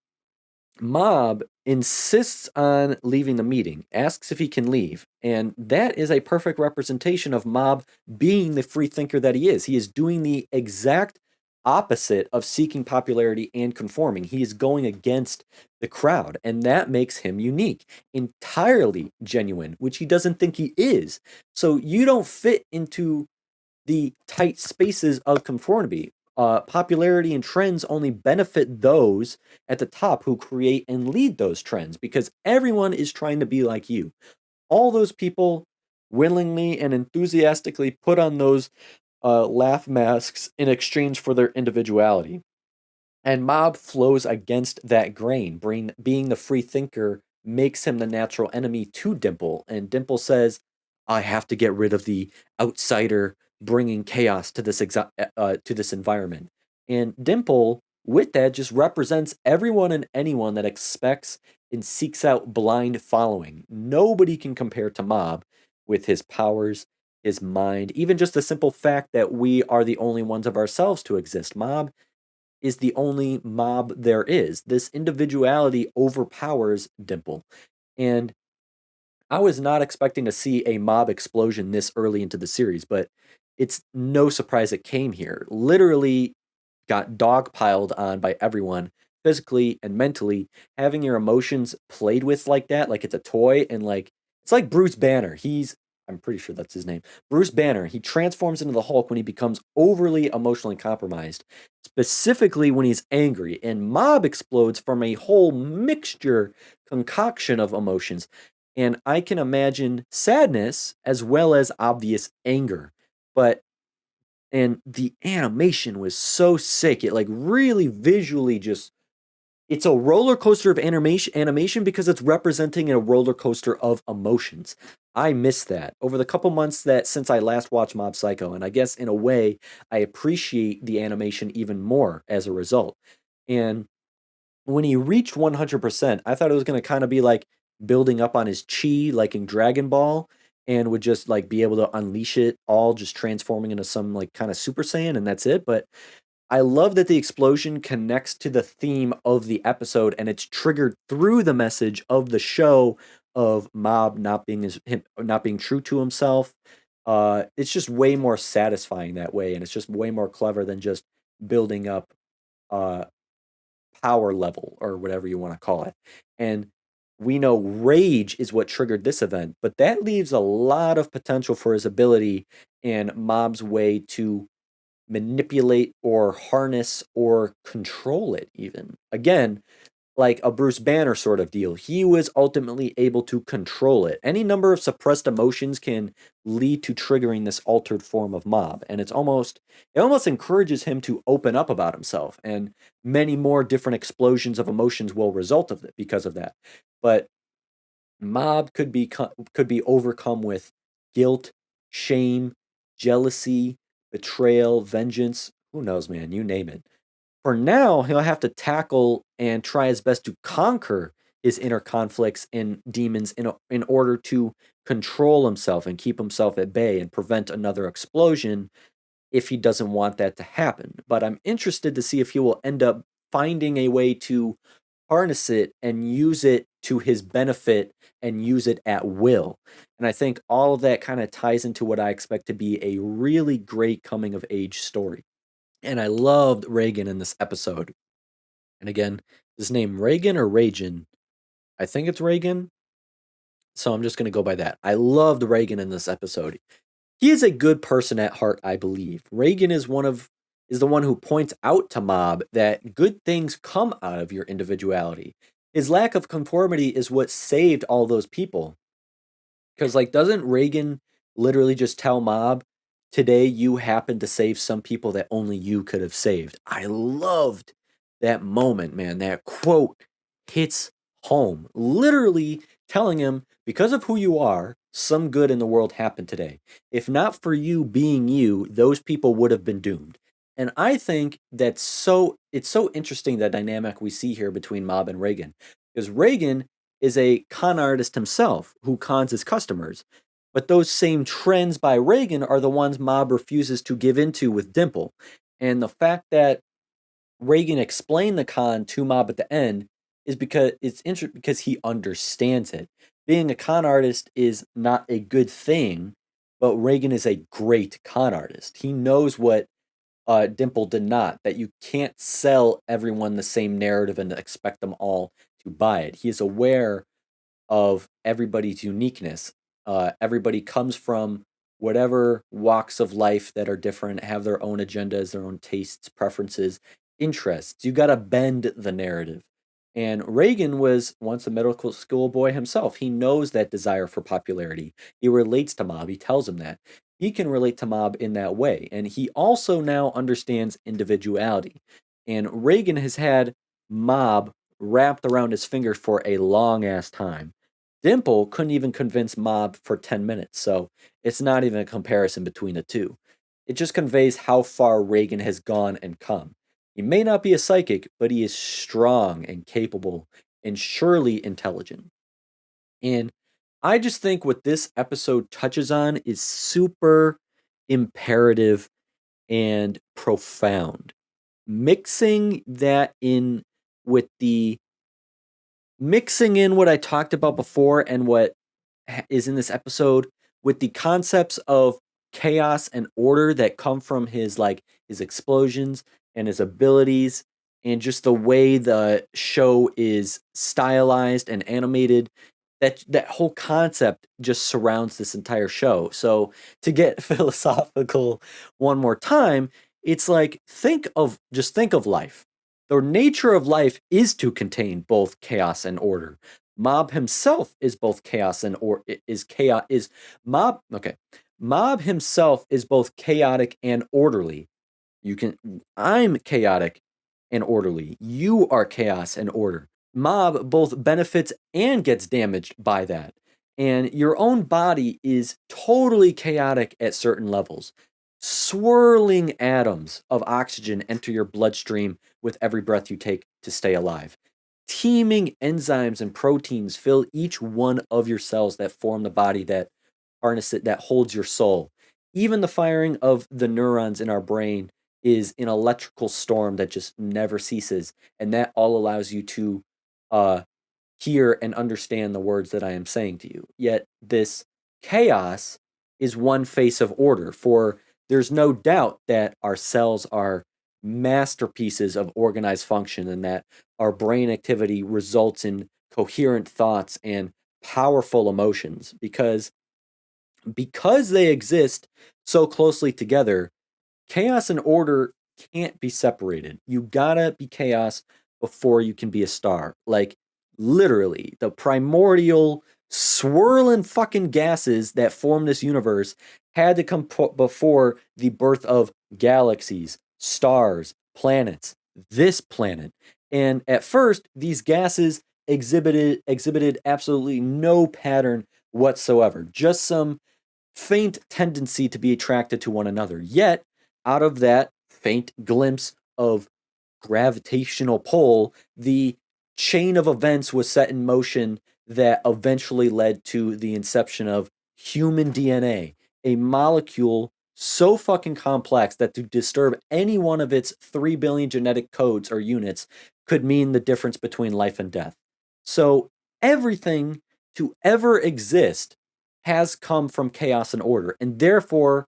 Mob insists on leaving the meeting, asks if he can leave, and that is a perfect representation of Mob being the free thinker that he is. He is doing the exact opposite of seeking popularity and conforming. He is going against the crowd, and that makes him unique, entirely genuine, which he doesn't think he is. So you don't fit into the tight spaces of conformity. Popularity and trends only benefit those at the top who create and lead those trends because everyone is trying to be like you. All those people willingly and enthusiastically put on those laugh masks in exchange for their individuality. And Mob flows against that grain. Being the free thinker makes him the natural enemy to Dimple. And Dimple says, I have to get rid of the outsider bringing chaos to to this environment. And Dimple, with that, just represents everyone and anyone that expects and seeks out blind following. Nobody can compare to Mob with his powers, his mind, even just the simple fact that we are the only ones of ourselves to exist. Mob is the only Mob there is. This individuality overpowers Dimple. And I was not expecting to see a Mob explosion this early into the series, but it's no surprise it came here. Literally got dogpiled on by everyone, physically and mentally. Having your emotions played with like that, like it's a toy, and like it's like Bruce Banner. I'm pretty sure that's his name. Bruce Banner. He transforms into the Hulk when he becomes overly emotionally compromised, specifically when he's angry. And Mob explodes from a whole mixture, concoction of emotions. And I can imagine sadness as well as obvious anger. But and the animation was so sick. It like really visually just it's a roller coaster of animation because it's representing a roller coaster of emotions. I miss that over the couple months that since I last watched Mob Psycho, and I guess in a way I appreciate the animation even more as a result. And when he reached 100%, I thought it was going to kind of be like building up on his chi, like in Dragon Ball, and would just like be able to unleash it all, just transforming into some like kind of Super Saiyan, and that's it. But I love that the explosion connects to the theme of the episode, and it's triggered through the message of the show of Mob not being true to himself. It's just way more satisfying that way, and it's just way more clever than just building up uh power level or whatever you want to call it. And we know rage is what triggered this event, but that leaves a lot of potential for his ability and Mob's way to manipulate or harness or control it, even. Again, like a Bruce Banner sort of deal. He was ultimately able to control it. Any number of suppressed emotions can lead to triggering this altered form of mob, and it almost encourages him to open up about himself, and many more different explosions of emotions will result of it because of that. But mob could be overcome with guilt, shame, jealousy, betrayal, vengeance. Who knows, man? You name it. For now, he'll have to tackle and try his best to conquer his inner conflicts and demons in order to control himself and keep himself at bay and prevent another explosion if he doesn't want that to happen. But I'm interested to see if he will end up finding a way to harness it and use it to his benefit and use it at will. And I think all of that kind of ties into what I expect to be a really great coming of age story. And I loved Reagan in this episode. And again, his name Reagan or Reigen? I think it's Reagan. So I'm just going to go by that. I loved Reagan in this episode. He is a good person at heart, I believe. Reagan is the one who points out to Mob that good things come out of your individuality. His lack of conformity is what saved all those people. Because, like, doesn't Reagan literally just tell Mob, today you happened to save some people that only you could have saved? I loved that moment, man. That quote hits home. Literally telling him, because of who you are, some good in the world happened today. If not for you being you, those people would have been doomed. And I think it's so interesting that dynamic we see here between Mob and Reagan. Because Reagan is a con artist himself who cons his customers. But those same trends by Reagan are the ones Mob refuses to give into with Dimple. And the fact that Reagan explained the con to Mob at the end is because it's interesting because he understands it. Being a con artist is not a good thing, but Reagan is a great con artist. He knows what Dimple did not, that you can't sell everyone the same narrative and expect them all to buy it. He is aware of everybody's uniqueness. Everybody comes from whatever walks of life that are different, have their own agendas, their own tastes, preferences, interests. You got to bend the narrative. And Reagan was once a medical school boy himself. He knows that desire for popularity. He relates to Mob. He tells him that. He can relate to Mob in that way. And he also now understands individuality. And Reagan has had Mob wrapped around his finger for a long ass time. Dimple couldn't even convince Mob for 10 minutes, so it's not even a comparison between the two. It just conveys how far Reagan has gone and come. He may not be a psychic, but he is strong and capable and surely intelligent. And I just think what this episode touches on is super imperative and profound. Mixing that in with the mixing in what I talked about before and what is in this episode with the concepts of chaos and order that come from his explosions and his abilities and just the way the show is stylized and animated, that whole concept just surrounds this entire show. So to get philosophical one more time, it's like think of life. The nature of life is to contain both chaos and order. Mob himself is both chaos and or is chaos is Mob okay. Mob himself is both chaotic and orderly. You can I'm chaotic and orderly. You are chaos and order. Mob both benefits and gets damaged by that. And your own body is totally chaotic at certain levels. Swirling atoms of oxygen enter your bloodstream with every breath you take to stay alive. Teeming enzymes and proteins fill each one of your cells that form the body that harness it, that holds your soul. Even the firing of the neurons in our brain is an electrical storm that just never ceases. And that all allows you to uh, hear and understand the words that I am saying to you. Yet this chaos is one face of order, for there's no doubt that our cells are masterpieces of organized function and that our brain activity results in coherent thoughts and powerful emotions because they exist so closely together. Chaos and order can't be separated. You gotta be chaos before you can be a star. Like, literally, the primordial swirling fucking gases that form this universe had to come before the birth of galaxies, stars, planets, this planet. And at first, these gases exhibited absolutely no pattern whatsoever, just some faint tendency to be attracted to one another. Yet, out of that faint glimpse of gravitational pull, the chain of events was set in motion that eventually led to the inception of human DNA, a molecule so fucking complex that to disturb any one of its 3 billion genetic codes or units could mean the difference between life and death. So, everything to ever exist has come from chaos and order, and therefore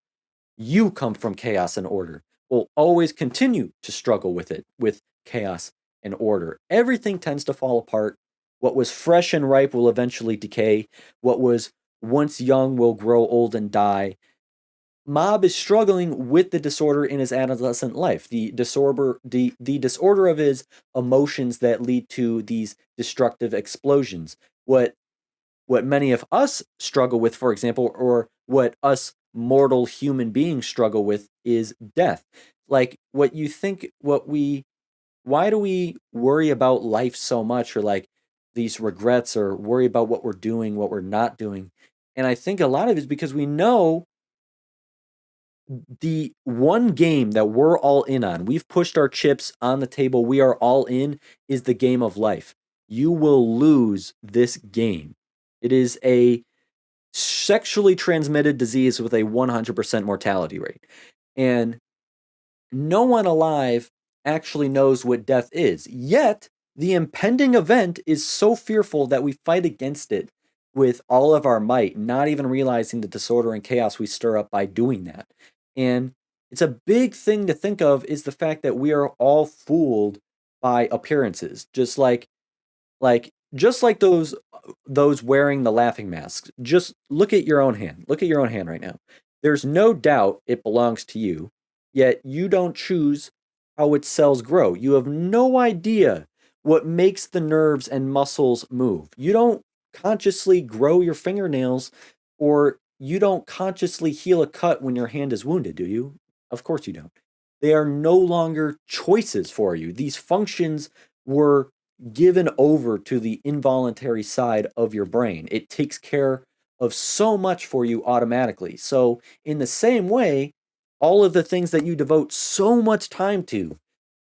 you come from chaos and order. Will always continue to struggle with it, with chaos and order. Everything tends to fall apart. What was fresh and ripe will eventually decay. What was once young will grow old and die. Mob is struggling with the disorder in his adolescent life, the disorder of his emotions that lead to these destructive explosions. What many of us struggle with, for example, or what us mortal human beings struggle with is death. Like, what you think, why do we worry about life so much, or like these regrets, or worry about what we're doing, what we're not doing? And I think a lot of it is because we know the one game that we're all in on, we've pushed our chips on the table, we are all in, is the game of life. You will lose this game. It is a sexually transmitted disease with a 100% mortality rate. And no one alive actually knows what death is. Yet, the impending event is so fearful that we fight against it with all of our might, not even realizing the disorder and chaos we stir up by doing that. And it's a big thing to think of, is the fact that we are all fooled by appearances, just like those wearing the laughing masks. Just look at your own hand. Look at your own hand right now. There's no doubt it belongs to you, yet you don't choose how its cells grow. You have no idea what makes the nerves and muscles move. You don't consciously grow your fingernails, or you don't consciously heal a cut when your hand is wounded, do you? Of course you don't. They are no longer choices for you. These functions were given over to the involuntary side of your brain. It takes care of so much for you automatically. So, in the same way, all of the things that you devote so much time to,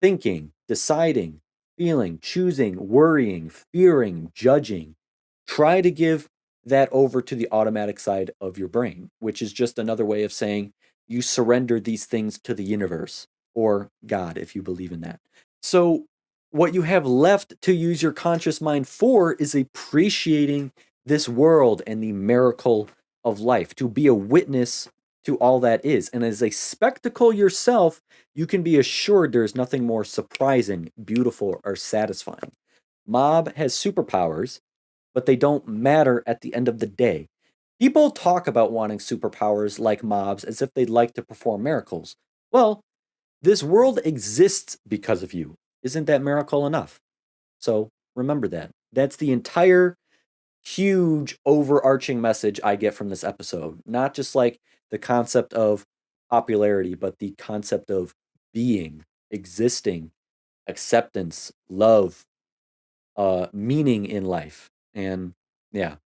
thinking, deciding, feeling, choosing, worrying, fearing, judging, try to give that over to the automatic side of your brain, which is just another way of saying you surrender these things to the universe, or God, if you believe in that. So, what you have left to use your conscious mind for is appreciating this world and the miracle of life, to be a witness to all that is. And as a spectacle yourself, you can be assured there is nothing more surprising, beautiful, or satisfying. Mob has superpowers, but they don't matter at the end of the day. People talk about wanting superpowers like Mob's as if they'd like to perform miracles. Well, this world exists because of you. Isn't that miracle enough? So remember that. That's the entire huge overarching message I get from this episode. Not just like the concept of popularity, but the concept of being, existing, acceptance, love, meaning in life. And yeah,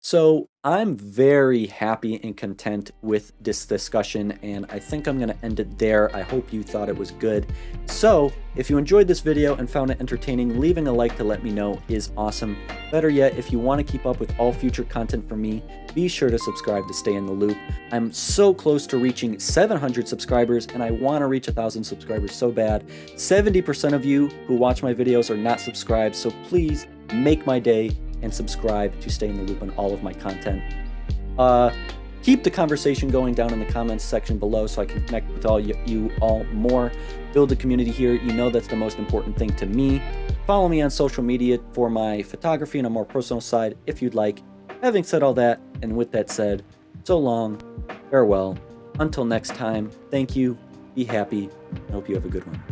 so I'm very happy and content with this discussion, and I think I'm going to end it there. I hope you thought it was good. So if you enjoyed this video and found it entertaining, leaving a like to let me know is awesome. Better yet, if you want to keep up with all future content from me, be sure to subscribe to stay in the loop. I'm so close to reaching 700 subscribers, and I want to reach 1,000 subscribers so bad. 70% of you who watch my videos are not subscribed, so please make my day and subscribe to stay in the loop on all of my content. Keep the conversation going down in the comments section below so I can connect with all you all more. Build a community here. You know that's the most important thing to me. Follow me on social media for my photography and a more personal side if you'd like. Having said all that, and with that said, so long, farewell. Until next time, thank you, be happy, and hope you have a good one.